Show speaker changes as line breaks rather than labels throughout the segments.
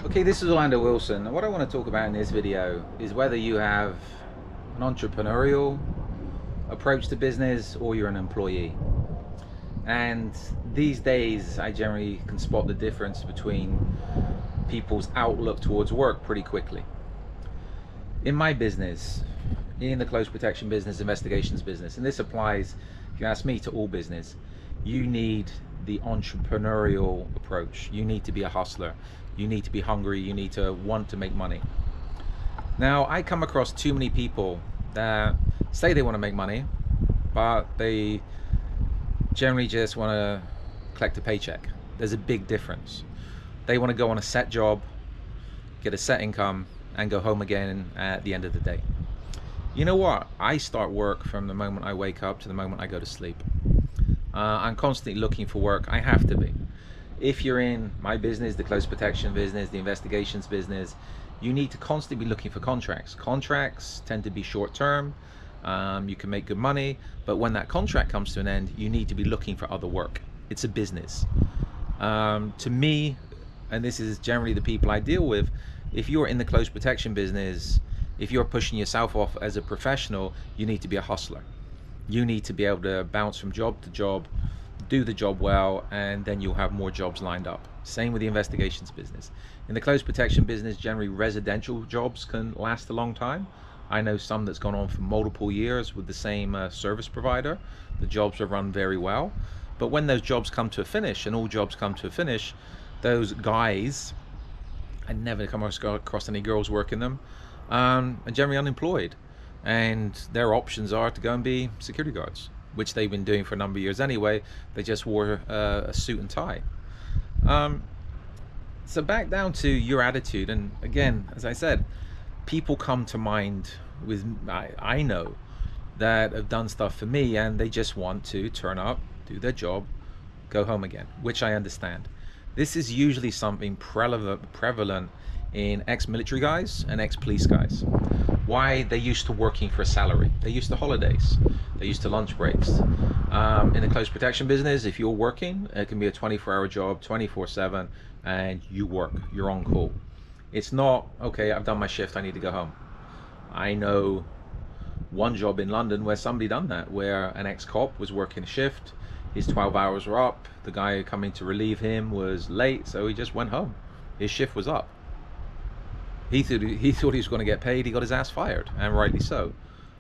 Okay, this is Orlando Wilson, and what I want to talk about in this video is whether you have an entrepreneurial approach to business or you're an employee. And these days, I generally can spot the difference between people's outlook towards work pretty quickly. In my business, in the close protection business, investigations business, and this applies, if you ask me, to all business, you need the entrepreneurial approach. You need to be a hustler. You need to be hungry. You need to want to make money. Now, I come across too many people that say they want to make money, but they generally just want to collect a paycheck. There's a big difference. They want to go on a set job, get a set income, and go home again at the end of the day. You know what? I start work from the moment I wake up to the moment I go to sleep. I'm constantly looking for work. I have to be. If you're in my business, the close protection business, the investigations business, you need to constantly be looking for contracts. Contracts tend to be short term. You can make good money, but when that contract comes to an end, you need to be looking for other work. It's a business. To me, and this is generally the people I deal with, if you're in the close protection business, if you're pushing yourself off as a professional, you need to be a hustler. You need to be able to bounce from job to job, do the job well, and then you'll have more jobs lined up. Same with the investigations business. In the close protection business, generally residential jobs can last a long time. I know some that's gone on for multiple years with the same service provider. The jobs are run very well. But when those jobs come to a finish, and all jobs come to a finish, those guys, I never come across any girls working them, are generally unemployed. And their options are to go and be security guards, which they've been doing for a number of years anyway. They just wore a suit and tie. So back down to your attitude, and again, as I said, people come to mind with, I know, that have done stuff for me, and they just want to turn up, do their job, go home again, which I understand. This is usually something prevalent in ex-military guys and ex-police guys. Why? They're used to working for a salary. They're used to holidays. They're used to lunch breaks. In the close protection business, if you're working, it can be a 24-hour job, 24/7, and you work. You're on call. It's not, okay, I've done my shift, I need to go home. I know one job in London where somebody done that, where an ex-cop was working a shift, his 12 hours were up, the guy coming to relieve him was late, so he just went home. His shift was up. He thought he was going to get paid. He got his ass fired, and rightly so.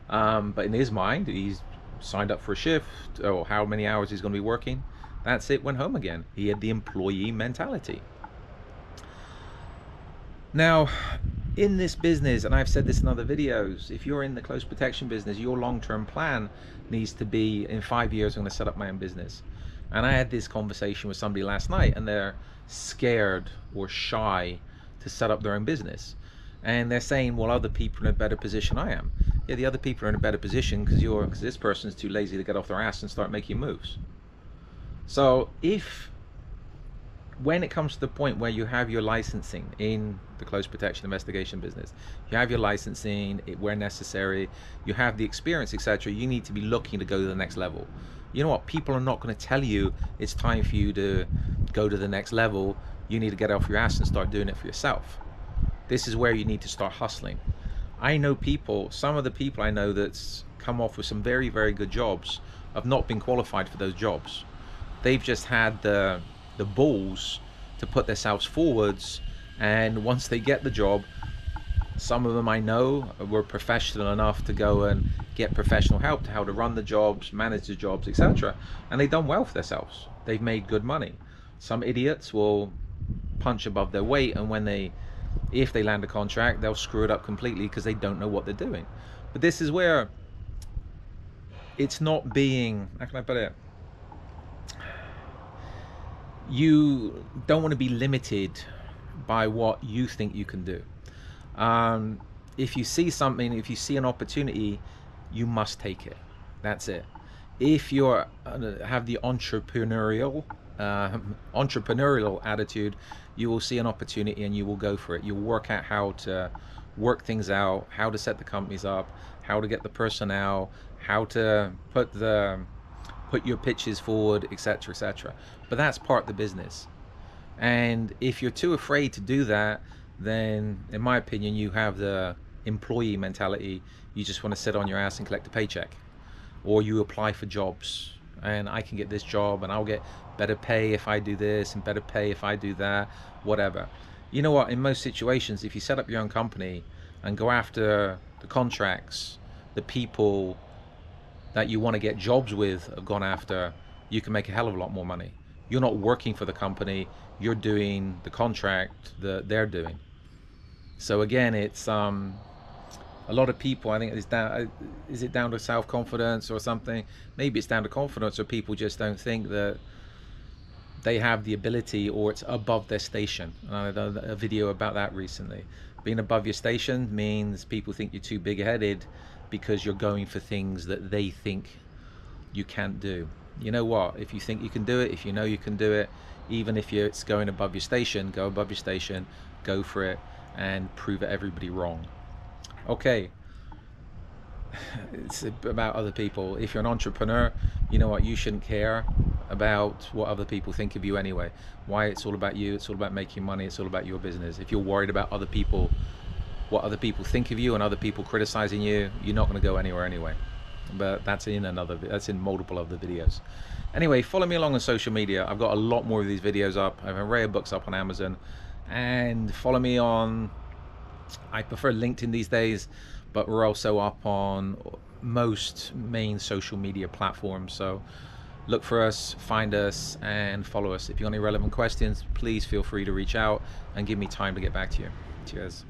But in his mind, he's signed up for a shift, or how many hours he's going to be working. That's it, went home again. He had the employee mentality. Now, in this business, and I've said this in other videos, if you're in the close protection business, your long-term plan needs to be, in 5 years, I'm going to set up my own business. And I had this conversation with somebody last night, and they're scared or shy to set up their own business. And they're saying, well, other people are in a better position I am. Yeah, the other people are in a better position because this person's too lazy to get off their ass and start making moves. So when it comes to the point where you have your licensing in the close protection investigation business, you have your licensing where necessary, you have the experience, etc., you need to be looking to go to the next level. You know what? People are not going to tell you it's time for you to go to the next level. You need to get off your ass and start doing it for yourself. This is where you need to start hustling. I know people, some of the people I know that's come off with some very, very good jobs have not been qualified for those jobs. They've just had the balls to put themselves forwards, and once they get the job, some of them I know were professional enough to go and get professional help to how to run the jobs, manage the jobs, etc. And they've done well for themselves. They've made good money. Some idiots will punch above their weight, and if they land a contract, they'll screw it up completely because they don't know what they're doing. But this is where it's not being, how can I put it? You don't want to be limited by what you think you can do. If you see something, if you see an opportunity, you must take it. That's it. If you have the entrepreneurial attitude, you will see an opportunity and you will go for it. You'll work out how to work things out, how to set the companies up, how to get the personnel, how to put your pitches forward, etc., etc. But that's part of the business. And if you're too afraid to do that, then in my opinion, you have the employee mentality. You just want to sit on your ass and collect a paycheck. Or you apply for jobs, and I can get this job and I'll get better pay if I do this and better pay if I do that, whatever. You know what, in most situations, if you set up your own company and go after the contracts, the people that you want to get jobs with have gone after, you can make a hell of a lot more money. You're not working for the company, you're doing the contract that they're doing. So again, it's a lot of people, I think it's down, is it down to self-confidence or something? Maybe it's down to confidence, or people just don't think that they have the ability, or it's above their station. And I did a video about that recently. Being above your station means people think you're too big-headed because you're going for things that they think you can't do. You know what, if you think you can do it, if you know you can do it, even if it's going above your station, go above your station, go for it, and prove everybody wrong. Okay, it's about other people. If you're an entrepreneur, you know what, you shouldn't care about what other people think of you anyway. Why? It's all about you, it's all about making money, it's all about your business. If you're worried about other people, what other people think of you, and other people criticizing you, you're not going to go anywhere anyway. But that's in multiple other videos. Anyway, follow me along on social media. I've got a lot more of these videos up. I have an array of books up on Amazon, and follow me on, I prefer LinkedIn these days, but we're also up on most main social media platforms. So look for us, find us, and follow us. If you've got any relevant questions, please feel free to reach out and give me time to get back to you. Cheers.